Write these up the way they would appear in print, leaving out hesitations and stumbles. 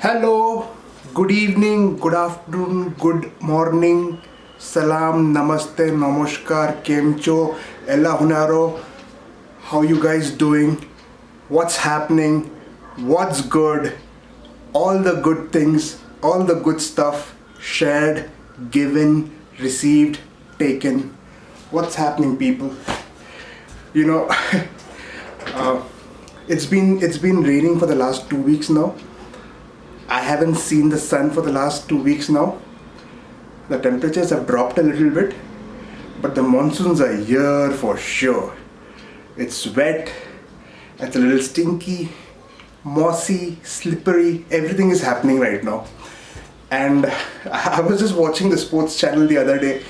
Hello, good evening, good afternoon, good morning, salam, namaste, namaskar, kemcho, ella hunaro. How you guys doing? What's happening? What's good? All the good things, all the good stuff shared, given, received, taken. What's happening, people? You know, it's been raining for the last 2 weeks now. I haven't seen the sun for the last 2 weeks now. The temperatures have dropped a little bit, but the monsoons are here for sure. It's wet, it's a little stinky, mossy, slippery, everything is happening right now. And I was just watching the sports channel the other day.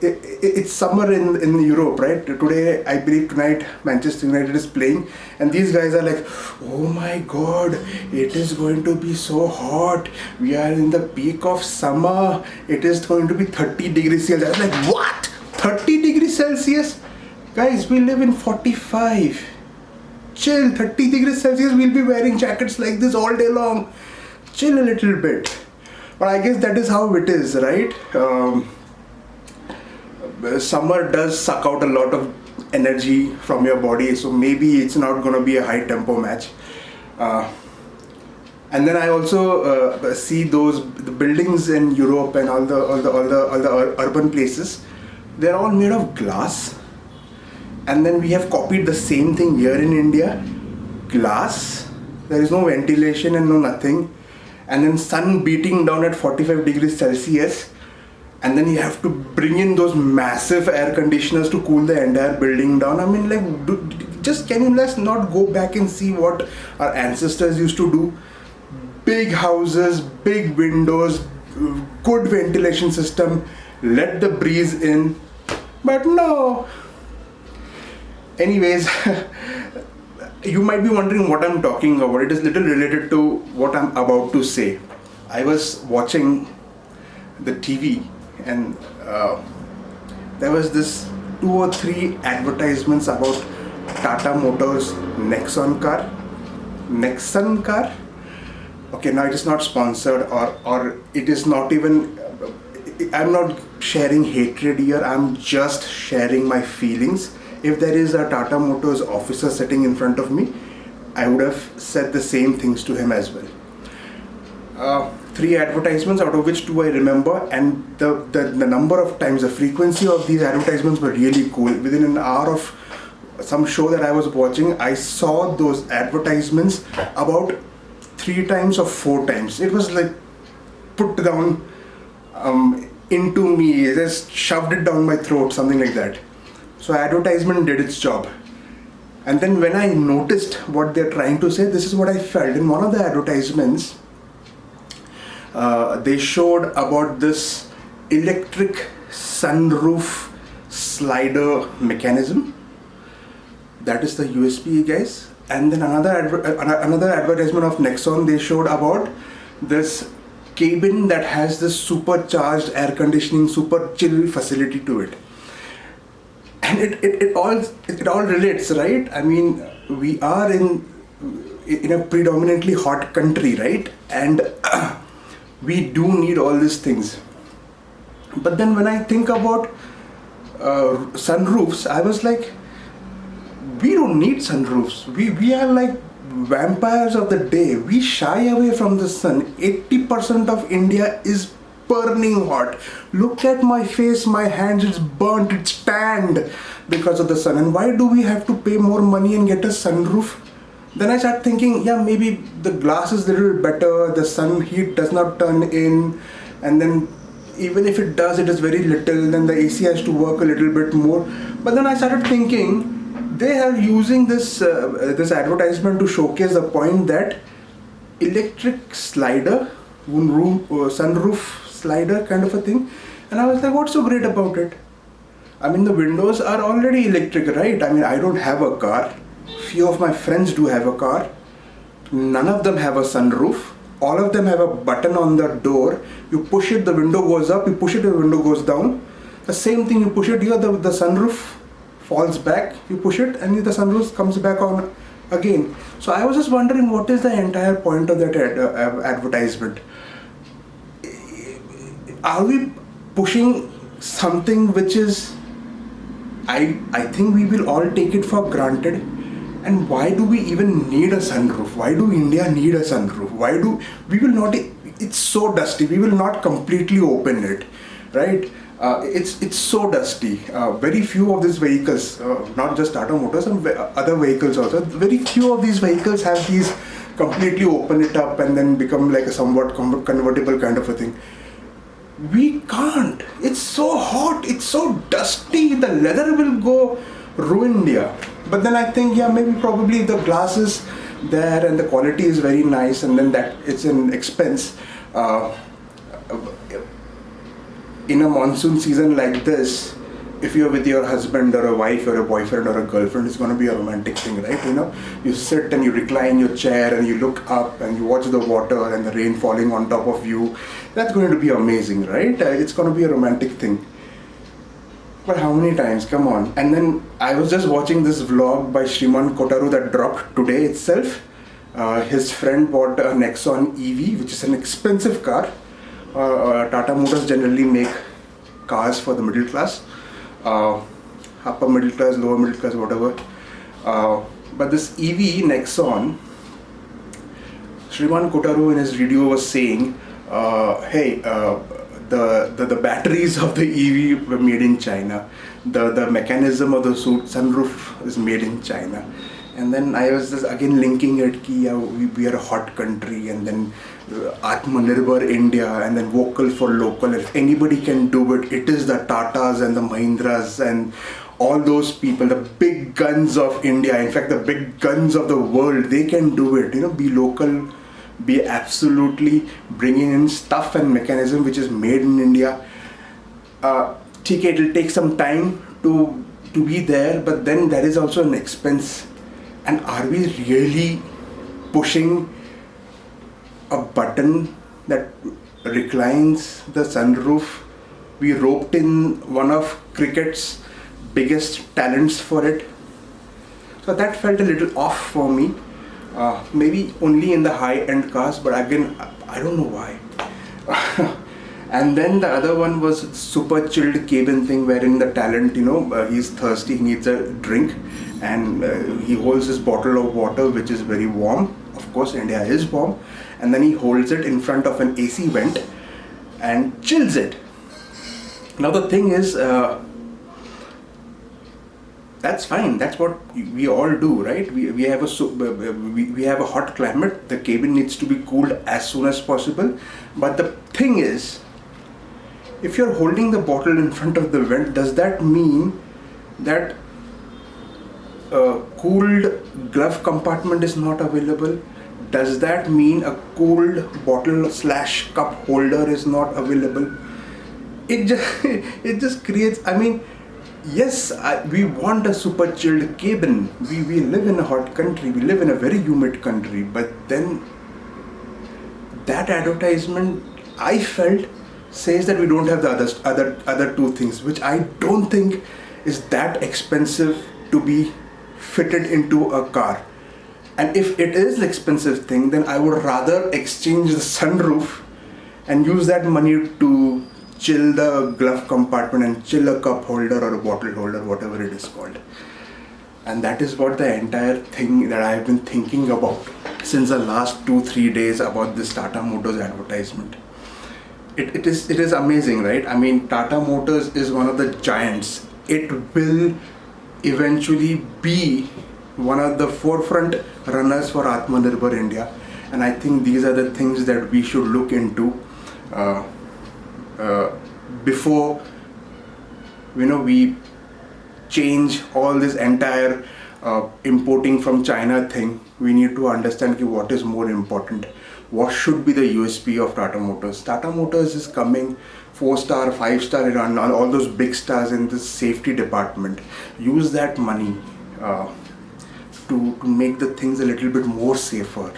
It's summer in Europe, right? Today, I believe tonight, Manchester United is playing, and these guys are like, oh my god, it is going to be so hot. We are in the peak of summer. It is going to be 30 degrees Celsius. I was like, what? 30 degrees Celsius? Guys, we live in 45. Chill, 30 degrees Celsius, we'll be wearing jackets like this all day long. Chill a little bit. But I guess that is how it is, right? Summer does suck out a lot of energy from your body, so maybe it's not going to be a high tempo match. And then I also see the buildings in Europe and all the urban places. They're all made of glass, and then we have copied the same thing here in India. Glass. There is no ventilation and no nothing, and then sun beating down at 45 degrees Celsius. And then you have to bring in those massive air conditioners to cool the entire building down. I mean, like, let's not go back and see what our ancestors used to do. Big houses, big windows, good ventilation system, let the breeze in. But no. Anyways, you might be wondering what I'm talking about. It is little related to what I'm about to say. I was watching the TV, and there was this 2 or 3 advertisements about Tata Motors Nexon car. Okay, now it is not sponsored, or it is not even, I'm not sharing hatred here, I'm just sharing my feelings. If there is a Tata Motors officer sitting in front of me, I would have said the same things to him as well. 3 advertisements, out of which 2 I remember, and the number of times, the frequency of these advertisements were really cool. Within an hour of some show that I was watching, I saw those advertisements about 3 times or 4 times. It was like put down into me, just shoved it down my throat, something like that. So advertisement did its job. And then when I noticed what they're trying to say, this is what I felt. In one of the advertisements, they showed about this electric sunroof slider mechanism. That is the USP, guys. And then another advertisement of Nexon, they showed about this cabin that has this supercharged air conditioning, super chill facility to it. And it all relates, right? I mean, we are in a predominantly hot country, right? And we do need all these things. But then when I think about sunroofs, I was like, we don't need sunroofs. We are like vampires of the day. We shy away from the sun. 80% of India is burning hot. Look at my face, my hands, it's burnt, it's tanned because of the sun. And why do we have to pay more money and get a sunroof? Then I start thinking, yeah, maybe the glass is a little better, the sun heat does not turn in, and then even if it does, it is very little, then the AC has to work a little bit more. But then I started thinking, they are using this advertisement to showcase the point that electric slider, sunroof slider kind of a thing. And I was like, what's so great about it? I mean, the windows are already electric, right? I mean, I don't have a car. Few of my friends do have a car. None of them have a sunroof. All of them have a button on the door. You push it, the window goes up. You push it, the window goes down. The same thing, you push it here, the sunroof falls back. You push it and the sunroof comes back on again. So I was just wondering, what is the entire point of that advertisement? Are we pushing something which is, I think we will all take it for granted. And why do we even need a sunroof? Why do India need a sunroof? Why do we will not? It's so dusty. We will not completely open it, right? It's so dusty. Very few of these vehicles, not just Tata Motors, and other vehicles also. Very few of these vehicles have these completely open it up and then become like a somewhat convertible kind of a thing. We can't. It's so hot. It's so dusty. The leather will go ruin India. But then I think, yeah, maybe probably the glass is there and the quality is very nice, and then that it's an expense. In a monsoon season like this, if you're with your husband or a wife or a boyfriend or a girlfriend, it's going to be a romantic thing, right? You sit and you recline your chair and you look up and you watch the water and the rain falling on top of you. That's going to be amazing, right? It's going to be a romantic thing. But how many times? Come on. And then I was just watching this vlog by Sriman Kotaru that dropped today itself. His friend bought a Nexon EV, which is an expensive car. Tata Motors generally make cars for the middle class, upper middle class, lower middle class, whatever. But this EV Nexon, Sriman Kotaru in his video was saying, hey, the batteries of the EV were made in China. The mechanism of the sunroof is made in China. And then I was just again linking it, ki, we are a hot country, and then Atmanirbhar India, and then vocal for local. If anybody can do it, it is the Tatas and the Mahindras and all those people, the big guns of India, in fact the big guns of the world, they can do it. Be local, be absolutely bringing in stuff and mechanism which is made in India. It'll take some time to be there, but then there is also an expense. And are we really pushing a button that reclines the sunroof? We roped in one of cricket's biggest talents for it. So that felt a little off for me. Maybe only in the high-end cars, but again, I don't know why. And then the other one was super chilled cabin thing, wherein the talent, he's thirsty, he needs a drink, and he holds this bottle of water which is very warm. Of course, India is warm, and then he holds it in front of an AC vent and chills it. Now the thing is, that's fine. That's what we all do, right? We have a hot climate. The cabin needs to be cooled as soon as possible. But the thing is, if you're holding the bottle in front of the vent, does that mean that a cooled glove compartment is not available? Does that mean a cooled bottle / cup holder is not available? It just creates, yes, we want a super chilled cabin. We live in a hot country, we live in a very humid country, but then that advertisement, I felt, says that we don't have the other two things, which I don't think is that expensive to be fitted into a car. And if it is an expensive thing, then I would rather exchange the sunroof and use that money to chill the glove compartment and chill a cup holder or a bottle holder, whatever it is called. And that is what the entire thing that I have been thinking about since the last 2-3 days about this Tata Motors advertisement. It is amazing, right? Tata Motors is one of the giants. It will eventually be one of the forefront runners for Atmanirbhar India, and I think these are the things that we should look into before we change all this entire importing from China thing. We need to understand what is more important. What should be the USP of Tata Motors? Tata Motors is coming 4-star, 5-star, and all those big stars in the safety department. Use that money to make the things a little bit more safer.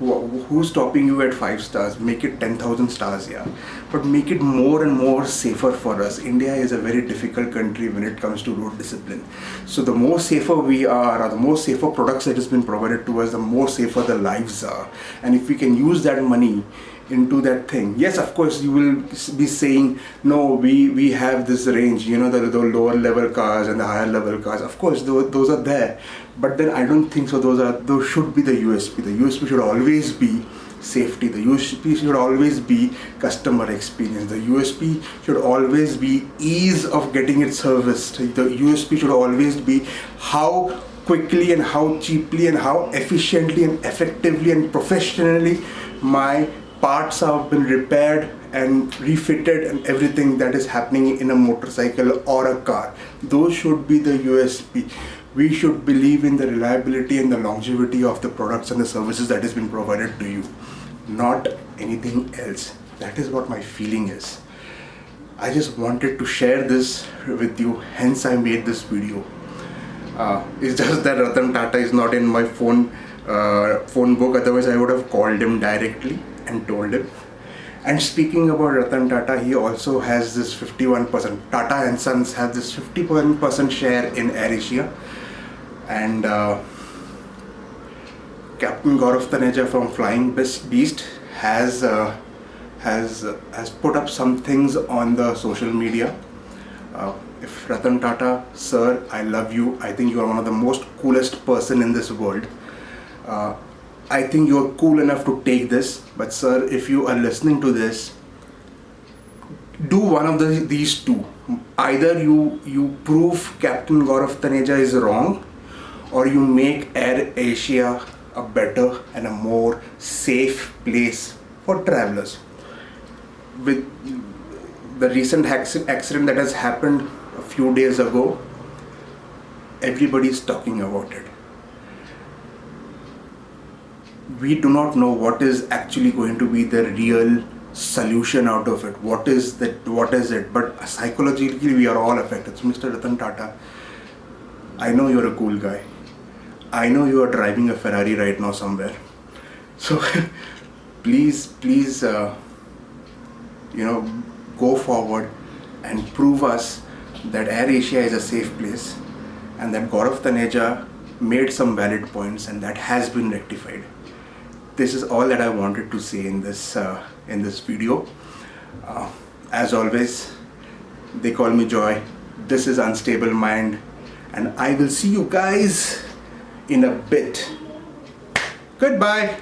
Who's stopping you at 5 stars? Make it 10,000 stars, yeah. But make it more and more safer for us. India is a very difficult country when it comes to road discipline. So the more safer we are, or the more safer products that has been provided to us, the more safer the lives are. And if we can use that money into that thing, yes, of course you will be saying, no, we have this range, you know, the lower level cars and the higher level cars, of course those are there, but then I don't think so. Those should be the USP. The USP should always be safety. The USP should always be customer experience. The USP should always be ease of getting it serviced. The USP should always be how quickly and how cheaply and how efficiently and effectively and professionally my parts have been repaired and refitted, and everything that is happening in a motorcycle or a car. Those should be the USP. We should believe in the reliability and the longevity of the products and the services that has been provided to you, not anything else. That is what my feeling is. I just wanted to share this with you, hence I made this video. It's just that Ratan Tata is not in my phone book, otherwise I would have called him directly and told him. And speaking about Ratan Tata, he also has this 51%. Tata and Sons have this 51% share in AirAsia, and Captain Gaurav Taneje from Flying Beast has put up some things on the social media. If Ratan Tata, sir, I love you. I think you are one of the most coolest person in this world. I think you're cool enough to take this, but sir, if you are listening to this, do one of these two. Either you prove Captain Gaurav Taneja is wrong, or you make AirAsia a better and a more safe place for travelers. With the recent accident that has happened a few days ago, everybody is talking about it. We do not know what is actually going to be the real solution out of it. What is it? But psychologically we are all affected. So Mr. Ratan Tata, I know you're a cool guy. I know you are driving a Ferrari right now somewhere. So please, go forward and prove us that AirAsia is a safe place, and that Gaurav Taneja made some valid points, and that has been rectified. This is all that I wanted to say in this video. As always, they call me Joy. This is Unstable Mind, and I will see you guys in a bit. Goodbye.